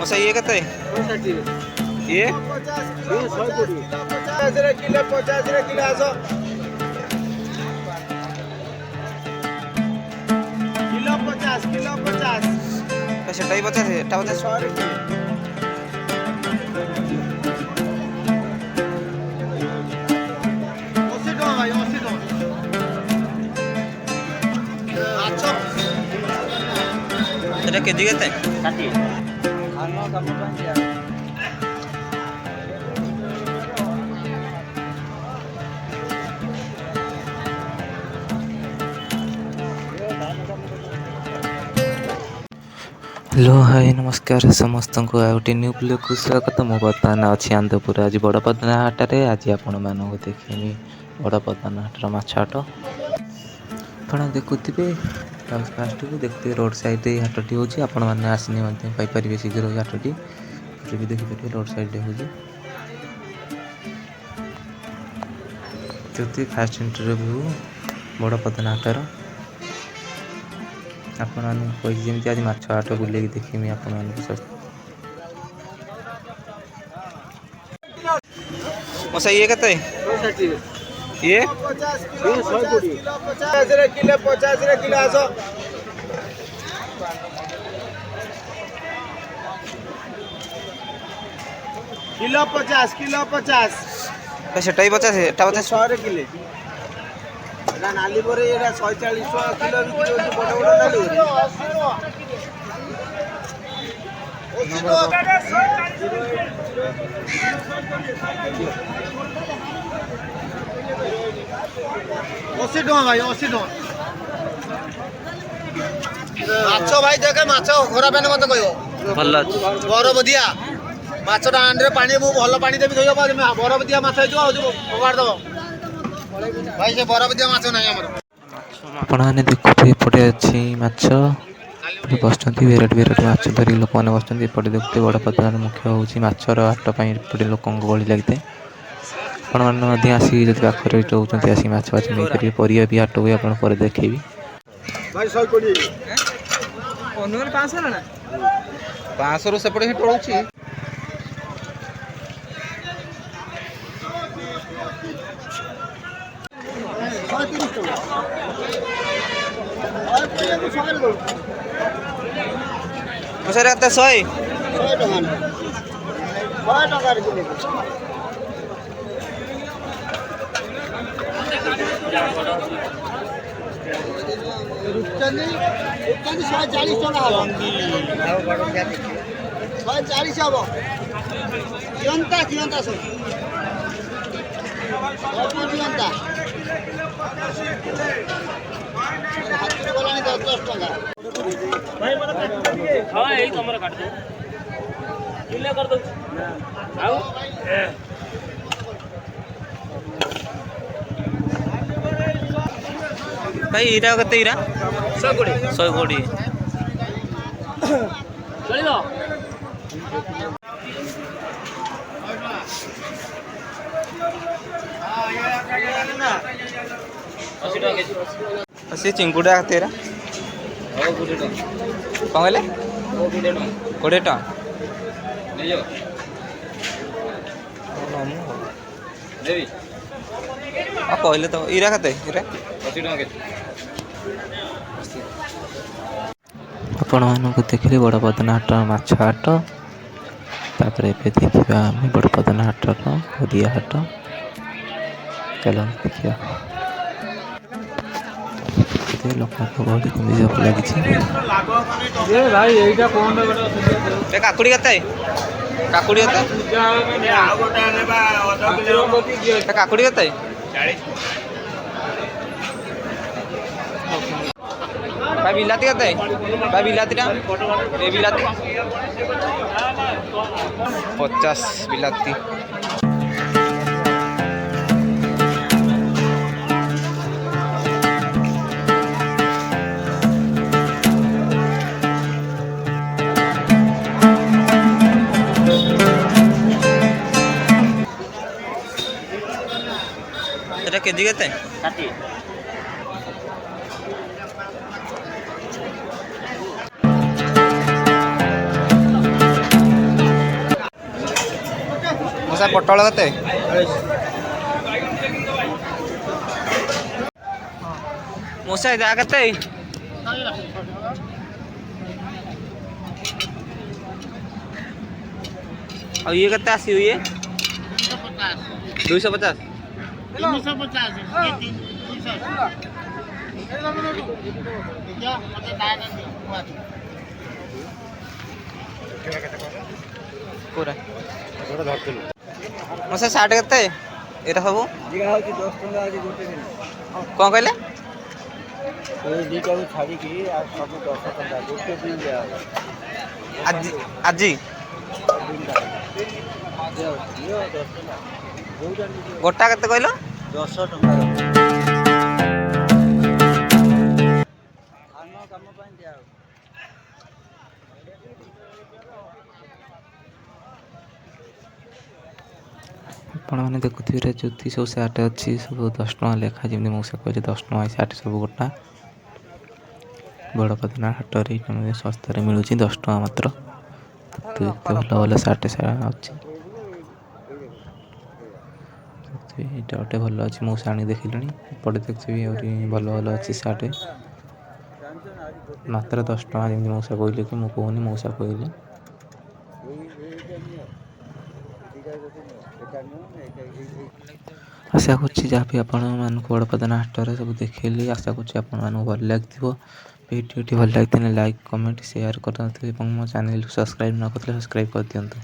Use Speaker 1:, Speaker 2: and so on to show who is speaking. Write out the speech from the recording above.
Speaker 1: मसा ये कहते ये 50 किलो 50 किलो आसो किलो 50 সেটা 50 এটা 50 এটা কেজি কেতে কাটি আনো কাপড় বাঁধিয়া हेलो हाय नमस्कार समस्त को गोटे न्यू ब्लॉग को स्वागत। मो बर्तमान अच्छी आनंदपुर आज बड़पदना हाटे आज आपण मानक देखी बड़पदना हाटर माछ हाट आप देखुवे फास्ट को देखते रोड साइड हाटटी हूँ आपण मैंने आसने पाइपर शीघ्र हाटटी भी देखिए रोड साइड होती फास्ट इंटरव्यू बड़पदना हाटर आपण जमी आज माछ हाट बुले देखी आपण मसा ये कहते ये 50 किलो 50 किलो आसो किलो 50 সেটা 50 এটা 100 কিলো এটা নালি পরে এটা 46 কিলো বিক্রি হচ্ছে বড় বড় নালি অশী টাকা ভাই 80 টাকা মাছ ভাই দেখে মাছ ঘোরা পেনে মতে কইও ভাল আছে বরফ দিয়া মাছটা আন্ডরে পানি মু ভাল পানি দেবি ধইব বরফ দিয়া মাছ হইছো ফোকাড় দব भाई से बरफ दिया माछ नहीं हमर आपने देखुते एपटे अच्छी माछ बसचंती वेराइटी वेराइटी माछ धरी लोक मैंने बसचंती एपटे देखते बड़पदनार मुख्य होची माछर हाट पई एपटे लोकन गहली लगते आपण माने आसी जति पाखरे रहउचंती आसी माछ माछ नै करी परिया भी हाट होय आपण पर देखैबी भाई 100 कोडी ओनर 500 ना 500 रो सेपटे टळउची सर आता 100 टका रुपचंदी 140 टका हबो 140 हबो जीवंता सर जीवंता हाथ बोलानी 10 टका भाई मला हां एई तमरा काट दो किले कर दो आउ भाई इरा कते इरा 100 कोड़ी चलिलो हां ये ना 80 टका केजी असी चिंगुडा तेरा ओ 20 टका कौन कहले ओ 20 टका ले जाओ देवी आ कहले तो इरा खाते इरा 80 टका केजी आपण मानक देखिले बड़पदना हाट माछ हाट तापर एबे देखिबा हम बड़पदना हाट ओदिया हाट चलो देखिया लोक बहुत लगी भाई एटा कोन काकुड़ी कते काकुड़ी कते काकुड़ी कते 40 भाई बिलाती कते भाई बिलातीटा ए बिलाती 50 बिलाती এটা কেজি কত কাটি
Speaker 2: ମଶା ପୋଟଳ କେତେ? ମଶା ଯା କେତେ? ଆଉ ଇଏ କେତେ ଆସିବ ଇଏ? 250 पूरा मशा साठ केते एटा सब कौन कहले आज गोटा केते कहलो 10 टका आपने देखुए ज्योति सब सार्ट अच्छी सब 10 टका लेखा जमी मौसा कहले 10 टका सार्ट सब गोटा बड़पदना हाट में सस्तार मिलूँ 10 टका मात्र भल भल सार्ट अच्छी यहाँ गोटे भल अच्छी मौसा आनी देखिले एपटे देखिए भल भल अच्छी सार्ट मात्र 10 टका जमी मौसा कहले कि मुझे कहूनी मौसा कहले आशा करी आपण बड़पदना हाटर सब देखली आशा करी भल लगे वीडियो भल लगी लाइक कमेंट शेयर करते मो चैनल सब्सक्राइब न करते सब्सक्राइब कर दिंतु।